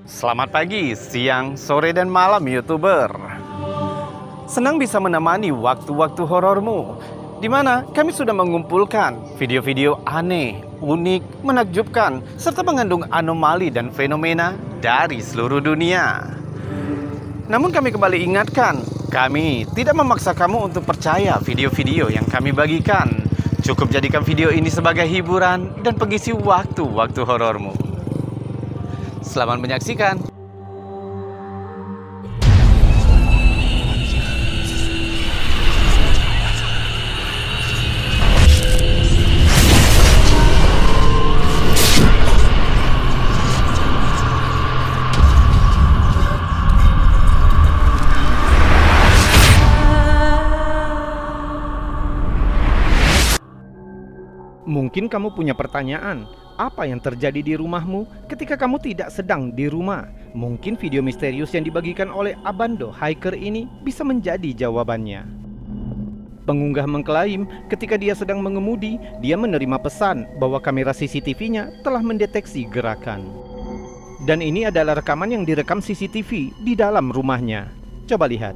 Selamat pagi, siang, sore, dan malam YouTuber. Senang bisa menemani waktu-waktu horormu, di mana kami sudah mengumpulkan video-video aneh, unik, menakjubkan, serta mengandung anomali dan fenomena dari seluruh dunia. Namun kami kembali ingatkan, kami tidak memaksa kamu untuk percaya video-video yang kami bagikan. Cukup jadikan video ini sebagai hiburan dan pengisi waktu-waktu horormu. Selamat menyaksikan. Mungkin kamu punya pertanyaan, apa yang terjadi di rumahmu ketika kamu tidak sedang di rumah? Mungkin video misterius yang dibagikan oleh Abando Hiker ini bisa menjadi jawabannya. Pengunggah mengklaim ketika dia sedang mengemudi, dia menerima pesan bahwa kamera CCTV-nya telah mendeteksi gerakan. Dan ini adalah rekaman yang direkam CCTV di dalam rumahnya. Coba lihat.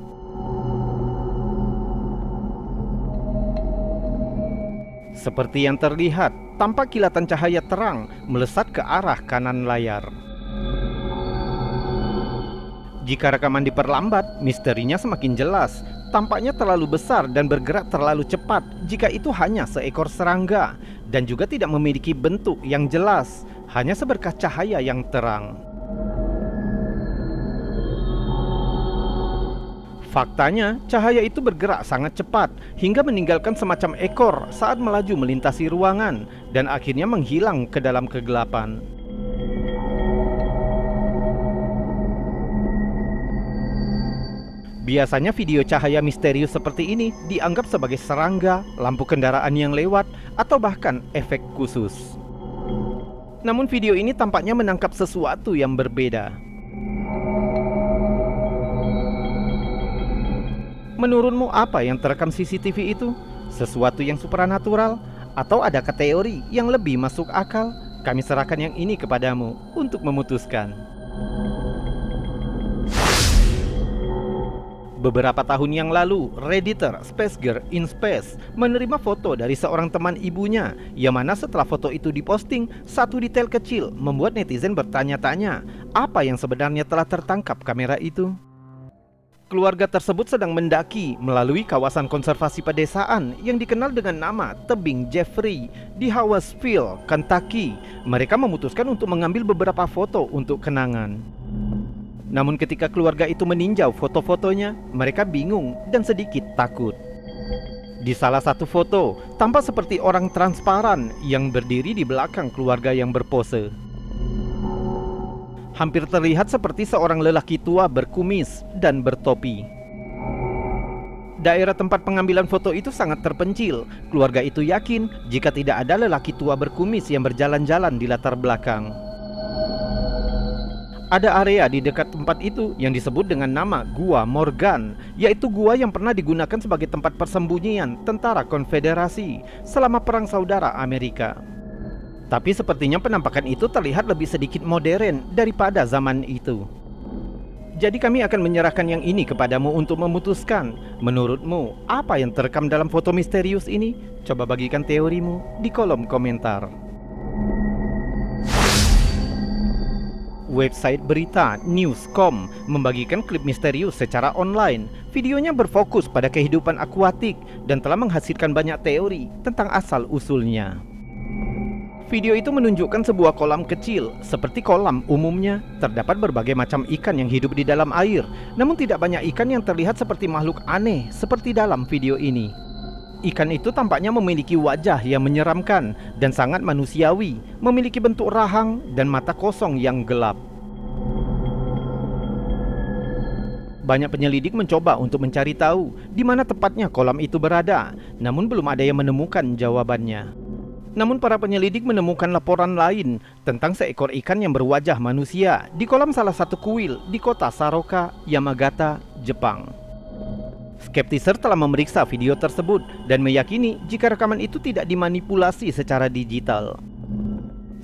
Seperti yang terlihat, tampak kilatan cahaya terang melesat ke arah kanan layar. Jika rekaman diperlambat, misterinya semakin jelas. Tampaknya terlalu besar dan bergerak terlalu cepat jika itu hanya seekor serangga, dan juga tidak memiliki bentuk yang jelas, hanya seberkas cahaya yang terang. Faktanya, cahaya itu bergerak sangat cepat hingga meninggalkan semacam ekor saat melaju melintasi ruangan dan akhirnya menghilang ke dalam kegelapan. Biasanya video cahaya misterius seperti ini dianggap sebagai serangga, lampu kendaraan yang lewat, atau bahkan efek khusus. Namun video ini tampaknya menangkap sesuatu yang berbeda. Menurutmu apa yang terekam CCTV itu? Sesuatu yang supranatural? Atau adakah teori yang lebih masuk akal? Kami serahkan yang ini kepadamu untuk memutuskan. Beberapa tahun yang lalu, Redditor Space Girl in Space menerima foto dari seorang teman ibunya, yang mana setelah foto itu diposting, satu detail kecil membuat netizen bertanya-tanya, apa yang sebenarnya telah tertangkap kamera itu? Keluarga tersebut sedang mendaki melalui kawasan konservasi pedesaan yang dikenal dengan nama Tebing Jeffrey di Hawesville, Kentucky. Mereka memutuskan untuk mengambil beberapa foto untuk kenangan. Namun ketika keluarga itu meninjau foto-fotonya, mereka bingung dan sedikit takut. Di salah satu foto, tampak seperti orang transparan yang berdiri di belakang keluarga yang berpose. Hampir terlihat seperti seorang lelaki tua berkumis dan bertopi. Daerah tempat pengambilan foto itu sangat terpencil. Keluarga itu yakin jika tidak ada lelaki tua berkumis yang berjalan-jalan di latar belakang. Ada area di dekat tempat itu yang disebut dengan nama Gua Morgan, yaitu gua yang pernah digunakan sebagai tempat persembunyian tentara konfederasi selama Perang Saudara Amerika. Tapi sepertinya penampakan itu terlihat lebih sedikit modern daripada zaman itu. Jadi kami akan menyerahkan yang ini kepadamu untuk memutuskan. Menurutmu, apa yang terekam dalam foto misterius ini? Coba bagikan teorimu di kolom komentar. Website berita Newscom membagikan klip misterius secara online. Videonya berfokus pada kehidupan akuatik dan telah menghasilkan banyak teori tentang asal-usulnya. Video itu menunjukkan sebuah kolam kecil. Seperti kolam umumnya, terdapat berbagai macam ikan yang hidup di dalam air. Namun tidak banyak ikan yang terlihat seperti makhluk aneh seperti dalam video ini. Ikan itu tampaknya memiliki wajah yang menyeramkan dan sangat manusiawi, memiliki bentuk rahang dan mata kosong yang gelap. Banyak penyelidik mencoba untuk mencari tahu di mana tepatnya kolam itu berada, namun belum ada yang menemukan jawabannya. Namun para penyelidik menemukan laporan lain tentang seekor ikan yang berwajah manusia di kolam salah satu kuil di kota Saroka, Yamagata, Jepang. Skeptiser telah memeriksa video tersebut dan meyakini jika rekaman itu tidak dimanipulasi secara digital.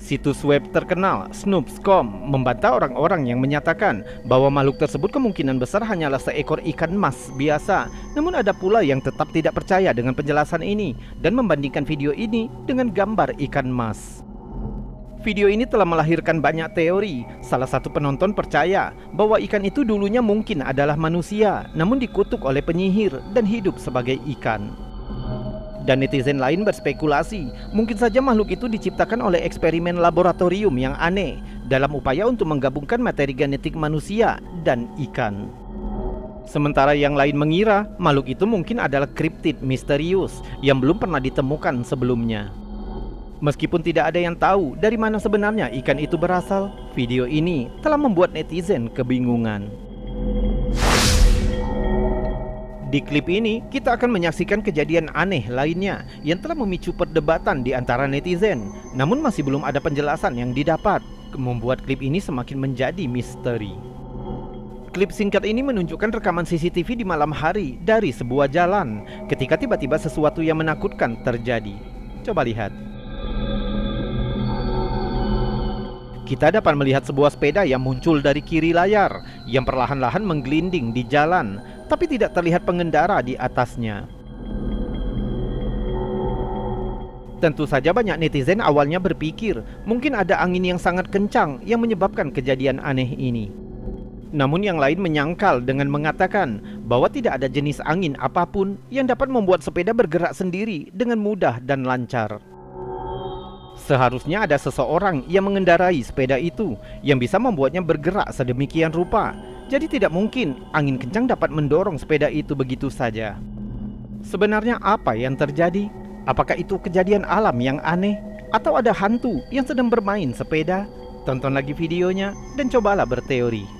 Situs web terkenal Snopes.com membantah orang-orang yang menyatakan bahwa makhluk tersebut kemungkinan besar hanyalah seekor ikan mas biasa. Namun ada pula yang tetap tidak percaya dengan penjelasan ini dan membandingkan video ini dengan gambar ikan mas. Video ini telah melahirkan banyak teori. Salah satu penonton percaya bahwa ikan itu dulunya mungkin adalah manusia, namun dikutuk oleh penyihir dan hidup sebagai ikan. Dan netizen lain berspekulasi, mungkin saja makhluk itu diciptakan oleh eksperimen laboratorium yang aneh dalam upaya untuk menggabungkan materi genetik manusia dan ikan. Sementara yang lain mengira makhluk itu mungkin adalah kriptid misterius yang belum pernah ditemukan sebelumnya. Meskipun tidak ada yang tahu dari mana sebenarnya ikan itu berasal, video ini telah membuat netizen kebingungan. Di klip ini, kita akan menyaksikan kejadian aneh lainnya yang telah memicu perdebatan di antara netizen. Namun masih belum ada penjelasan yang didapat, membuat klip ini semakin menjadi misteri. Klip singkat ini menunjukkan rekaman CCTV di malam hari dari sebuah jalan, ketika tiba-tiba sesuatu yang menakutkan terjadi. Coba lihat. Kita dapat melihat sebuah sepeda yang muncul dari kiri layar, yang perlahan-lahan menggelinding di jalan, tapi tidak terlihat pengendara di atasnya. Tentu saja banyak netizen awalnya berpikir mungkin ada angin yang sangat kencang yang menyebabkan kejadian aneh ini. Namun yang lain menyangkal dengan mengatakan bahwa tidak ada jenis angin apapun yang dapat membuat sepeda bergerak sendiri dengan mudah dan lancar. Seharusnya ada seseorang yang mengendarai sepeda itu yang bisa membuatnya bergerak sedemikian rupa. Jadi tidak mungkin angin kencang dapat mendorong sepeda itu begitu saja. Sebenarnya apa yang terjadi? Apakah itu kejadian alam yang aneh? Atau ada hantu yang sedang bermain sepeda? Tonton lagi videonya dan cobalah berteori.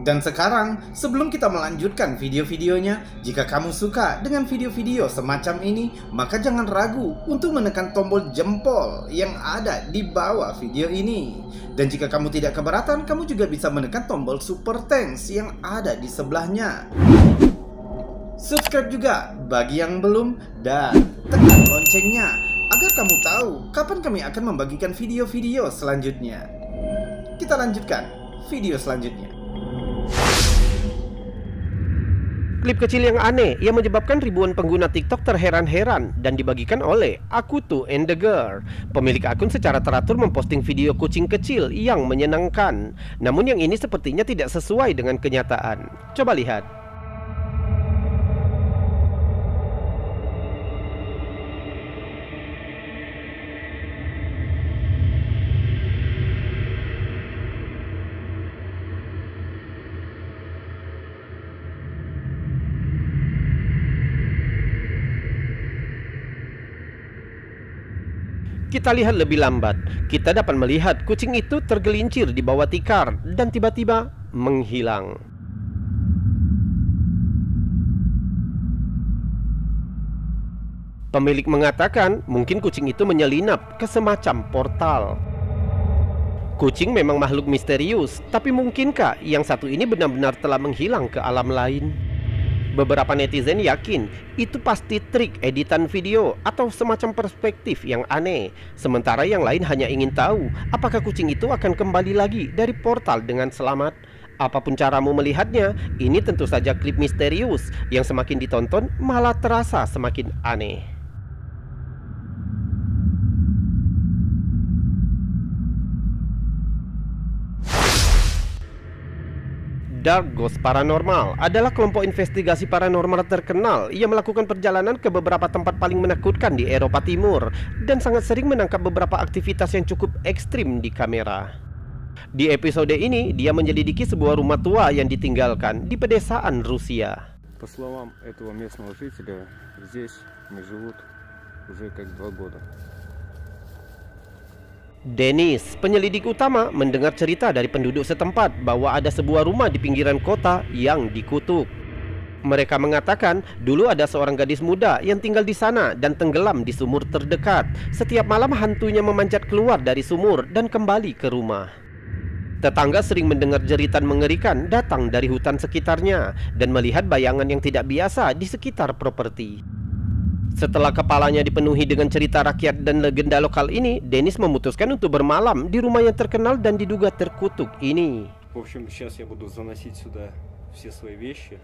Dan sekarang, sebelum kita melanjutkan video-videonya, jika kamu suka dengan video-video semacam ini, maka jangan ragu untuk menekan tombol jempol yang ada di bawah video ini. Dan jika kamu tidak keberatan, kamu juga bisa menekan tombol super thanks yang ada di sebelahnya. Subscribe juga bagi yang belum, dan tekan loncengnya agar kamu tahu kapan kami akan membagikan video-video selanjutnya. Kita lanjutkan video selanjutnya. Klip kecil yang aneh yang menyebabkan ribuan pengguna TikTok terheran-heran dan dibagikan oleh Akutu and the Girl. Pemilik akun secara teratur memposting video kucing kecil yang menyenangkan. Namun yang ini sepertinya tidak sesuai dengan kenyataan. Coba lihat. Kita lihat lebih lambat. Kita dapat melihat kucing itu tergelincir di bawah tikar dan tiba-tiba menghilang. Pemilik mengatakan mungkin kucing itu menyelinap ke semacam portal. Kucing memang makhluk misterius, tapi mungkinkah yang satu ini benar-benar telah menghilang ke alam lain? Beberapa netizen yakin itu pasti trik editan video atau semacam perspektif yang aneh. Sementara yang lain hanya ingin tahu apakah kucing itu akan kembali lagi dari portal dengan selamat. Apapun caramu melihatnya, ini tentu saja klip misterius yang semakin ditonton malah terasa semakin aneh. Dark Ghost Paranormal adalah kelompok investigasi paranormal terkenal yang melakukan perjalanan ke beberapa tempat paling menakutkan di Eropa Timur dan sangat sering menangkap beberapa aktivitas yang cukup ekstrim di kamera. Di episode ini, dia menyelidiki sebuah rumah tua yang ditinggalkan di pedesaan Rusia. По словам этого местного жителя, здесь не живут уже как 2 года. Dennis, penyelidik utama, mendengar cerita dari penduduk setempat bahwa ada sebuah rumah di pinggiran kota yang dikutuk. Mereka mengatakan dulu ada seorang gadis muda yang tinggal di sana dan tenggelam di sumur terdekat. Setiap malam hantunya memanjat keluar dari sumur dan kembali ke rumah. Tetangga sering mendengar jeritan mengerikan datang dari hutan sekitarnya dan melihat bayangan yang tidak biasa di sekitar properti. Setelah kepalanya dipenuhi dengan cerita rakyat dan legenda lokal ini, Dennis memutuskan untuk bermalam di rumah yang terkenal dan diduga terkutuk ini. В общем, сейчас я буду заносить сюда все свои вещи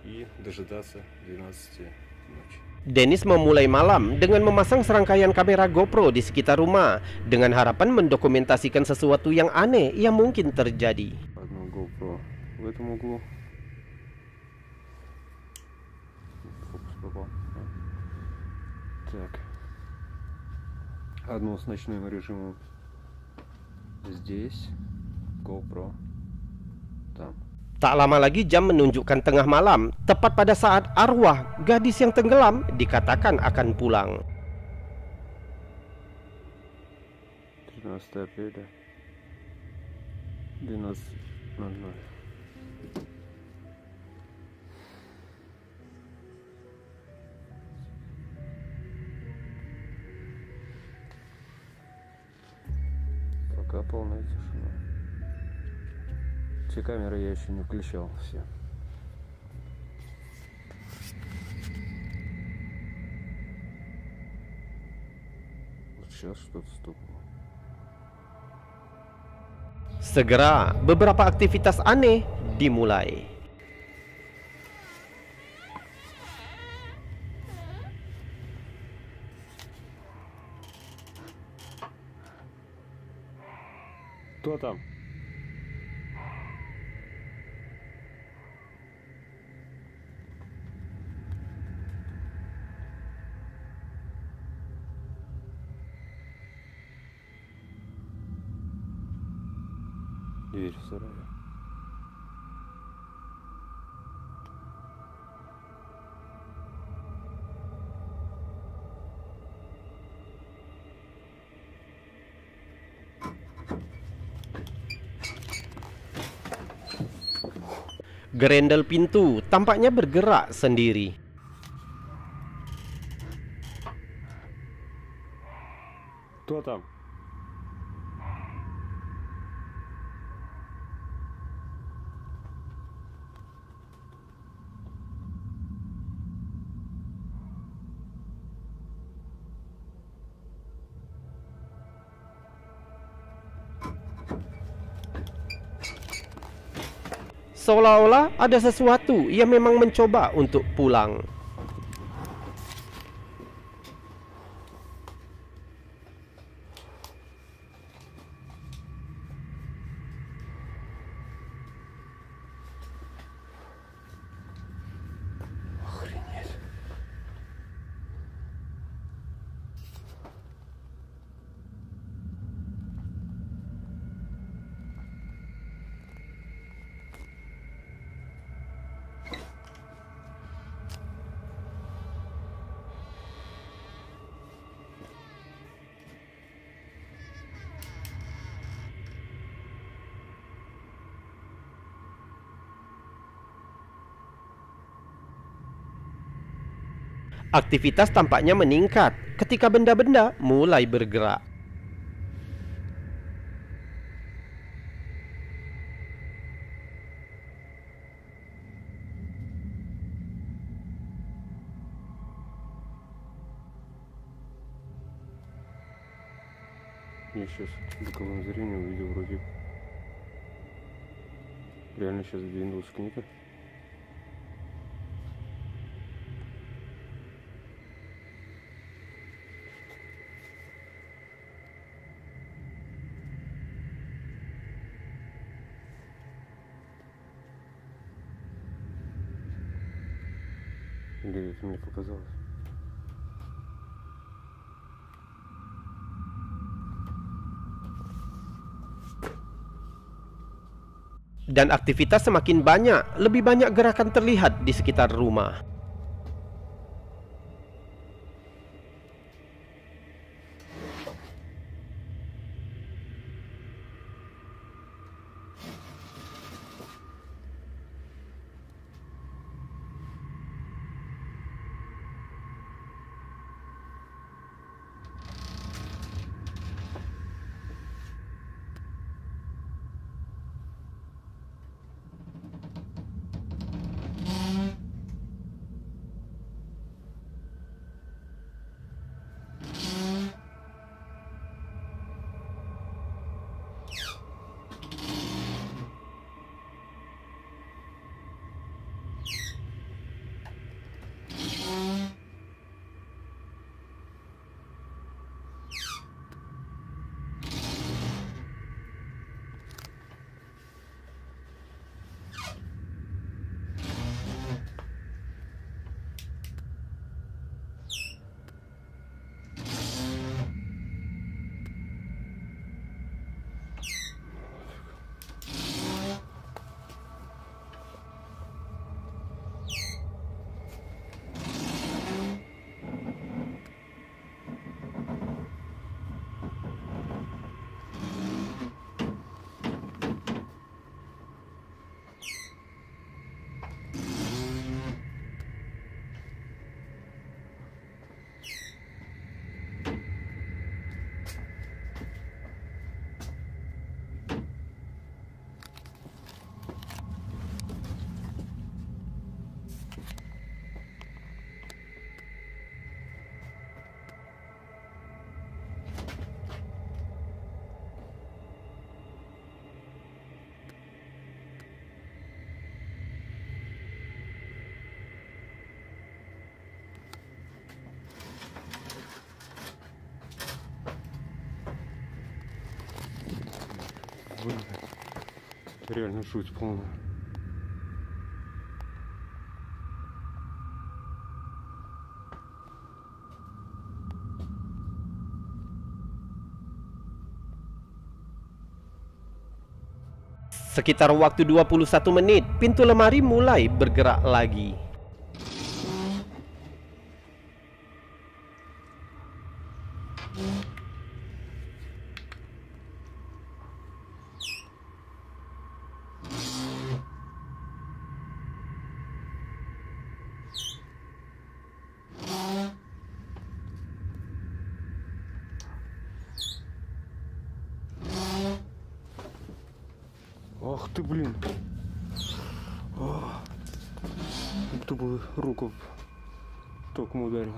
и дожидаться 12 ночи. Dennis memulai malam dengan memasang serangkaian kamera GoPro di sekitar rumah dengan harapan mendokumentasikan sesuatu yang aneh yang mungkin terjadi. Одну GoPro в этом углу. Фокус попал. Так. Одну с ночным режимом здесь. GoPro там. Tak lama lagi jam menunjukkan tengah malam, tepat pada saat arwah gadis yang tenggelam dikatakan akan pulang. 13 апреля 12:00. Пока полная тишина. Все камеры я еще не включал, все. Вот сейчас что-то стукнуло. Segera beberapa aktivitas aneh dimulai. Кто там? Дверь в сарае. Gerendel pintu tampaknya bergerak sendiri. Кто там? Seolah-olah ada sesuatu yang memang mencoba untuk pulang. Aktivitas tampaknya meningkat ketika benda-benda mulai bergerak. Я сейчас боковым зрением увидел вроде реально сейчас двинулась книга. Или это мне показалось? Dan aktivitas semakin banyak, lebih banyak gerakan terlihat di sekitar rumah. Блин, реально жуть полная. Sekitar waktu 21 menit, pintu lemari mulai bergerak lagi. Ах ты, блин. Будто бы руку током ударил.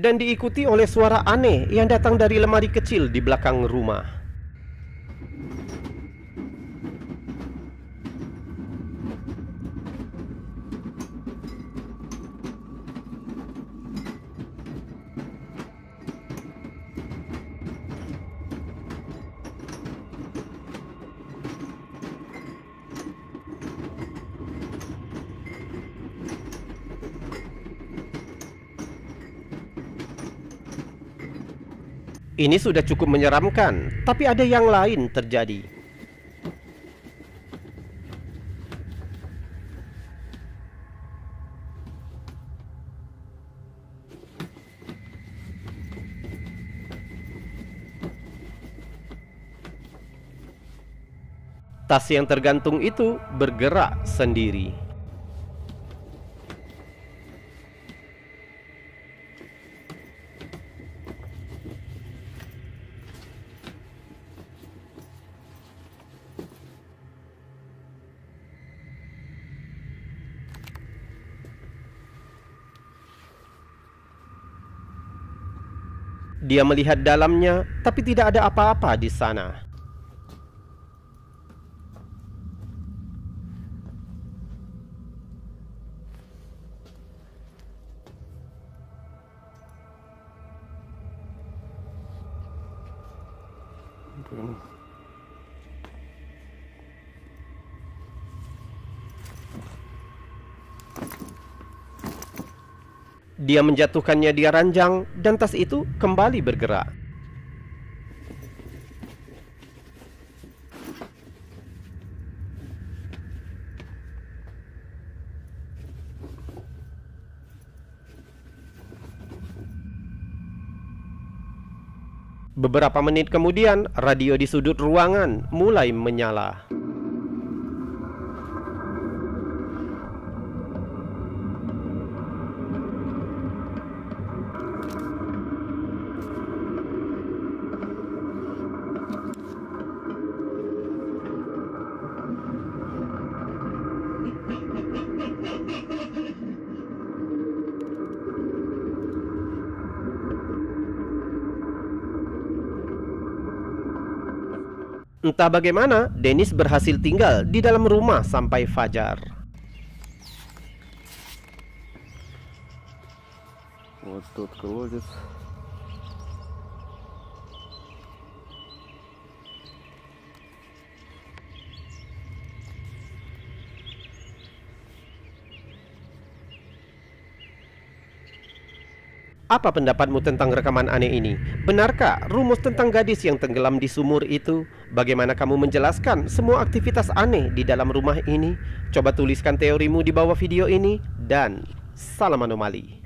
Dan diikuti oleh suara aneh yang datang dari lemari kecil di belakang rumah. Ini sudah cukup menyeramkan, tapi ada yang lain terjadi. Tas yang tergantung itu bergerak sendiri. Dia melihat dalamnya, tapi tidak ada apa-apa di sana. Блин. Dia menjatuhkannya di ranjang dan tas itu kembali bergerak. Beberapa menit kemudian, radio di sudut ruangan mulai menyala. Entah bagaimana, Dennis berhasil tinggal di dalam rumah sampai fajar. Вот тот колодец. Apa pendapatmu tentang rekaman aneh ini? Benarkah rumus tentang gadis yang tenggelam di sumur itu? Bagaimana kamu menjelaskan semua aktivitas aneh di dalam rumah ini? Coba tuliskan teorimu di bawah video ini. Dan salam anomali.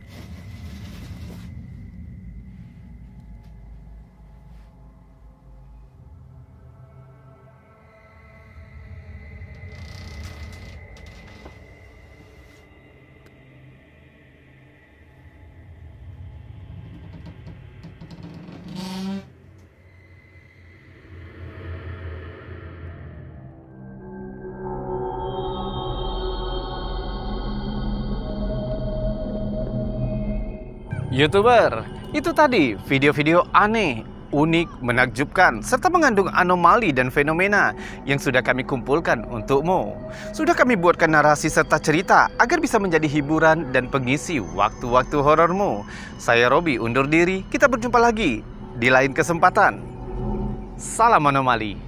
YouTuber, itu tadi video-video aneh, unik, menakjubkan, serta mengandung anomali dan fenomena yang sudah kami kumpulkan untukmu. Sudah kami buatkan narasi serta cerita agar bisa menjadi hiburan dan pengisi waktu-waktu horormu. Saya Robi undur diri, kita berjumpa lagi di lain kesempatan. Salam anomali.